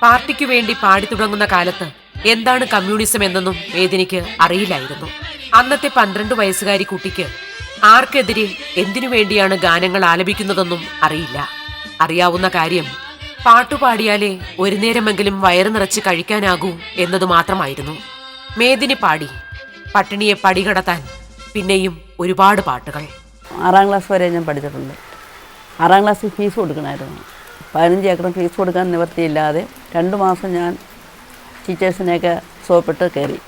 പാർട്ടിക്കു വേണ്ടി പാടി തുടങ്ങുന്ന കാലത്ത് എന്താണ് കമ്മ്യൂണിസം എന്നൊന്നും മേദിനിക്ക് അറിയില്ലായിരുന്നു. അന്നത്തെ 12 വയസ്സുകാരി കുട്ടിക്ക് ആർക്കെതിരെ എന്തിനു വേണ്ടിയാണ് ഗാനങ്ങൾ ആലപിക്കുന്നതെന്നും അറിയില്ല. അറിയാവുന്ന കാര്യം പാട്ടുപാടിയാലേ ഒരു നേരമെങ്കിലും വയറ് നിറച്ച് കഴിക്കാനാകൂ എന്നതു മാത്രമായിരുന്നു. മേദിനി പാടി പട്ടിണിയെ പടികടത്താൻ പിന്നെയും ഒരുപാട് പാട്ടുകൾ. 6ാം ക്ലാസ് വരെ ഞാൻ പഠിച്ചിട്ടുണ്ട്. 6ാം ക്ലാസ്സിൽ ഫീസ് കൊടുക്കണമായിരുന്നു. 15 ഏക്കറും ഫീസ് കൊടുക്കാൻ നിവർത്തിയില്ലാതെ 2 മാസം ഞാൻ ടീച്ചേഴ്സിനെയൊക്കെ സോപ്പിട്ട് കയറി.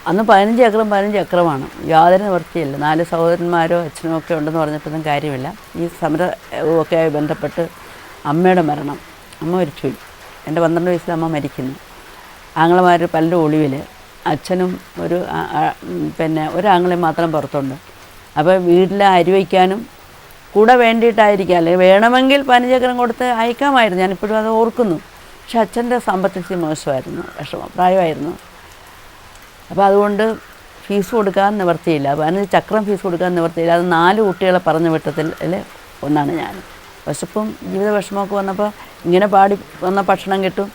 അന്ന് 15 ഏക്കറും 15 ഏക്കറുമാണ്. യാതൊരു നിവർത്തിയില്ല. 4 സഹോദരന്മാരോ അച്ഛനോ ഒക്കെ ഉണ്ടെന്ന് പറഞ്ഞിട്ടൊന്നും കാര്യമില്ല. ഈ സമരമൊക്കെ ആയി ബന്ധപ്പെട്ട് അമ്മയുടെ മരണം, അമ്മ മരിച്ചു. എൻ്റെ 12 വയസ്സിൽ അമ്മ മരിക്കുന്നു. ആങ്ങളമാർ പലരും ഒളിവിൽ, അച്ഛനും ഒരാങ്ങളെയും മാത്രം പുറത്തുണ്ട്. അപ്പോൾ വീട്ടിൽ അരി വയ്ക്കാനും കൂടെ വേണ്ടിയിട്ടായിരിക്കാം, അല്ലെങ്കിൽ വേണമെങ്കിൽ 15 ഏക്കറും കൊടുത്ത് അയക്കാമായിരുന്നു. ഞാനിപ്പോഴും അത് ഓർക്കുന്നു. പക്ഷെ അച്ഛൻ്റെ സാമ്പത്തിക മോശമായിരുന്നു, വിഷമം, പ്രായമായിരുന്നു. അപ്പോൾ അതുകൊണ്ട് ഫീസ് കൊടുക്കാൻ നിവർത്തിയില്ല. 15 ചക്രം ഫീസ് കൊടുക്കാൻ നിവർത്തിയില്ല. അത് 4 കുട്ടികളെ പറഞ്ഞു വിട്ടതിൽ ഒന്നാണ് ഞാൻ. വിശപ്പും ജീവിത വിഷമമൊക്കെ വന്നപ്പോൾ ഇങ്ങനെ പാടി വന്ന ഭക്ഷണം കിട്ടും,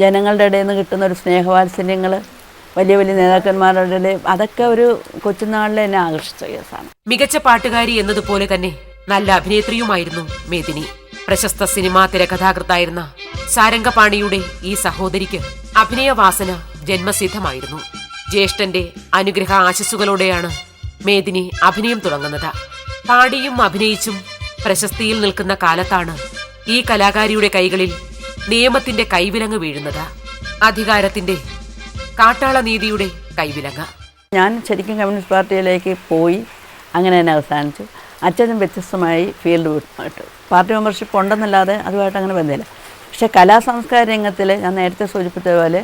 ജനങ്ങളുടെ ഇടയിൽ നിന്ന് കിട്ടുന്ന ഒരു സ്നേഹവാത്സല്യങ്ങൾ, വലിയ വലിയ നേതാക്കന്മാരുടെ ഇടയിൽ, അതൊക്കെ ഒരു കൊച്ചുനാളിൽ എന്നെ ആകർഷിച്ച കേസാണ്. മികച്ച പാട്ടുകാരി എന്നതുപോലെ തന്നെ നല്ല അഭിനേത്രിയുമായിരുന്നു മേദിനി. പ്രശസ്ത സിനിമാ തിരക്കഥാകൃത്തായിരുന്ന സാരംഗപാണിയുടെ ഈ സഹോദരിക്ക് അഭിനയവാസന ജന്മസിദ്ധമായിരുന്നു. ജ്യേഷ്ഠന്റെ അനുഗ്രഹ ആശസ്സുകളോടെയാണ് മേദിനി അഭിനയം തുടങ്ങുന്നത്. പാടിയും അഭിനയിച്ചും പ്രശസ്തിയിൽ നിൽക്കുന്ന കാലത്താണ് ഈ കലാകാരിയുടെ കൈകളിൽ നിയമത്തിന്റെ കൈവിലങ്ങ് വീഴുന്നത്. അധികാരത്തിന്റെ കാട്ടാള നീതിയുടെ കൈവിലങ്ങ്. ഞാൻ ശരിക്കും കമ്മ്യൂണിസ്റ്റ് പാർട്ടിയിലേക്ക് പോയി. അങ്ങനെ തന്നെ അവസാനിച്ചു. അച്ഛനും വ്യത്യസ്തമായി ഫീൽഡ് വിട്ടു. പാർട്ടി മെമ്പർഷിപ്പ് ഉണ്ടെന്നല്ലാതെ അതുമായിട്ട് അങ്ങനെ ബന്ധമില്ല. പക്ഷേ കലാസംസ്കാര രംഗത്തിൽ ഞാൻ നേരത്തെ സൂചിപ്പിച്ചതുപോലെ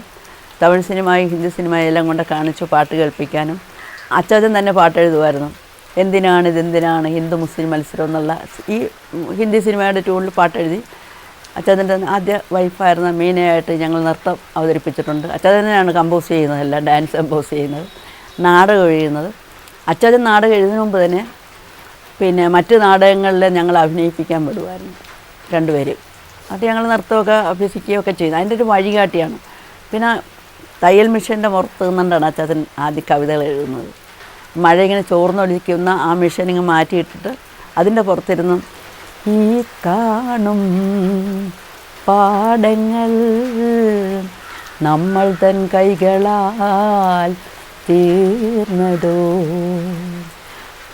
തമിഴ് സിനിമയും ഹിന്ദി സിനിമയും എല്ലാം കൊണ്ട് കാണിച്ചു പാട്ട് കേൾപ്പിക്കാനും. അച്ഛൻ തന്നെ പാട്ട് എഴുതുമായിരുന്നു. ഇതെന്തിനാണ് ഹിന്ദു മുസ്ലിം മത്സരം എന്നുള്ള ഈ ഹിന്ദി സിനിമയുടെ ട്യൂണിൽ പാട്ടെഴുതി. അച്ഛൻ്റെ ആദ്യ വൈഫായിരുന്ന മീനയായിട്ട് ഞങ്ങൾ നൃത്തം അവതരിപ്പിച്ചിട്ടുണ്ട്. അച്ഛൻ തന്നെയാണ് കമ്പോസ് ചെയ്യുന്നത്, എല്ലാം ഡാൻസ് കമ്പോസ് ചെയ്യുന്നത്, നാടകം എഴുതുന്നത്. അച്ഛൻ നാടകം എഴുതുന്നതിന് മുമ്പ് തന്നെ മറ്റ് നാടകങ്ങളിൽ ഞങ്ങൾ അഭിനയിപ്പിക്കാൻ വിടുമായിരുന്നു 2 പേര്. അത് ഞങ്ങൾ നൃത്തമൊക്കെ അഭ്യസിക്കുകയൊക്കെ ചെയ്തു. അതിൻ്റെ ഒരു വഴികാട്ടിയാണ്. പിന്നെ തയ്യൽ മിഷൻ്റെ പുറത്ത് നിന്നുകൊണ്ടാണ് അച്ഛൻ ആദ്യ കവിതകൾ എഴുതുന്നത്. മഴ ഇങ്ങനെ ചോർന്നൊലിക്കുന്ന ആ മിഷൻ ഇങ്ങ് മാറ്റിയിട്ടിട്ട് അതിൻ്റെ പുറത്തിരുന്ന് ഈ കാണും പാടങ്ങൾ നമ്മൾ തൻ കൈകളാൽ തീർന്നതോ,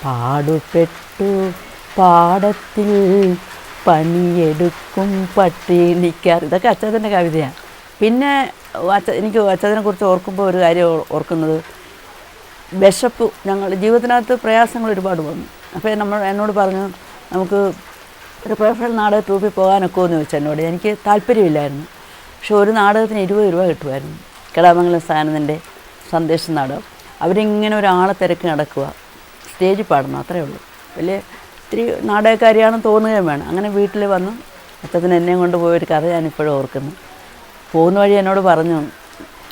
പാടുപെട്ടു പാടത്തിൽ പണിയെടുക്കും പട്ടിണിക്കാർ. ഇതൊക്കെ അച്ഛൻ്റെ കവിതയാണ്. പിന്നെ എനിക്ക് അച്ഛനെക്കുറിച്ച് ഓർക്കുമ്പോൾ ഒരു കാര്യം ഓർക്കുന്നത്, വിശപ്പ്, ഞങ്ങൾ ജീവിതത്തിനകത്ത് പ്രയാസങ്ങൾ ഒരുപാട് വന്നു. അപ്പോൾ എന്നോട് പറഞ്ഞു, നമുക്ക് ഒരു പ്രൊഫഷണൽ നാടക ട്രൂപ്പിൽ പോകാനൊക്കെ എന്ന് ചോദിച്ചു എന്നോട്. എനിക്ക് താല്പര്യമില്ലായിരുന്നു. പക്ഷെ ഒരു നാടകത്തിന് 20 രൂപ കിട്ടുമായിരുന്നു. കലാമംഗലം സാനന്ദൻ്റെ സന്ദേശം നാടകം. അവരിങ്ങനെ ഒരാളെ തിരക്ക് നടക്കുക, സ്റ്റേജിൽ പാടണം, അത്രയേ ഉള്ളൂ. വലിയ ഇത്തിരി നാടകക്കാരിയാണെന്ന് തോന്നുകയും വേണം. അങ്ങനെ വീട്ടിൽ വന്നു അച്ഛത്തിന് എന്നെയും കൊണ്ട് പോയൊരു കഥ ഞാനിപ്പോഴും ഓർക്കുന്നു. പോകുന്ന വഴി എന്നോട് പറഞ്ഞു,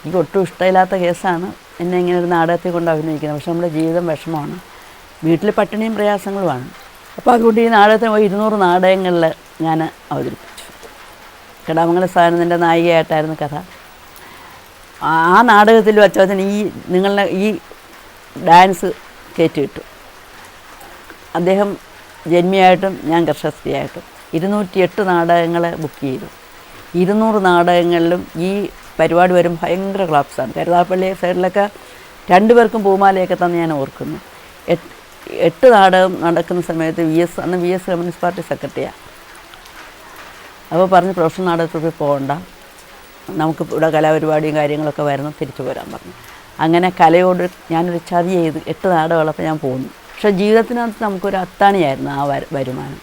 എനിക്ക് ഒട്ടും ഇഷ്ടമില്ലാത്ത കേസാണ് എന്നെ ഇങ്ങനെ ഒരു നാടകത്തിൽ കൊണ്ട് അഭിനയിക്കുന്നത്. പക്ഷെ നമ്മുടെ ജീവിതം വിഷമമാണ്, വീട്ടിൽ പട്ടിണിയും പ്രയാസങ്ങളുമാണ്. അപ്പോൾ അതുകൊണ്ട് ഈ നാടകത്തിന് പോയി 200 നാടകങ്ങളിൽ ഞാൻ അവതരിപ്പിച്ചു. കലാമംഗലം സാനന്ദൻ്റെ നായികയായിട്ടായിരുന്നു കഥ. ആ നാടകത്തിൽ അച്ഛൻ നിങ്ങളുടെ ഈ ഡാൻസ് കയറ്റിയിട്ടു. അദ്ദേഹം ജന്മിയായിട്ടും ഞാൻ പ്രശസ്തിയായിട്ടും 208 നാടകങ്ങൾ ബുക്ക് ചെയ്തു. 200 നാടകങ്ങളിലും ഈ പരിപാടി വരും ഭയങ്കര ക്ലാപ്സാണ്. കരുതാപ്പള്ളി സൈഡിലൊക്കെ 2 പേർക്കും പൂമാലയൊക്കെ തന്നെ ഞാൻ ഓർക്കുന്നു. 8 നാടകം നടക്കുന്ന സമയത്ത് അന്ന് വി എസ് കമ്മ്യൂണിസ്റ്റ് പാർട്ടി സെക്രട്ടറിയാണ്. അപ്പോൾ പറഞ്ഞ് പ്രൊഫഷണൽ നാടകത്തിൽ പോകണ്ട, നമുക്ക് ഇവിടെ കലാപരിപാടിയും കാര്യങ്ങളൊക്കെ വരുന്നു, തിരിച്ചു പോരാൻ പറഞ്ഞു. അങ്ങനെ കലയോട് ഞാനൊരു ചതി ചെയ്ത് 8 നാടകമുള്ളപ്പോൾ ഞാൻ പോന്നു. പക്ഷേ ജീവിതത്തിനകത്ത് നമുക്കൊരു അത്താണിയായിരുന്നു ആ വരുമാനം.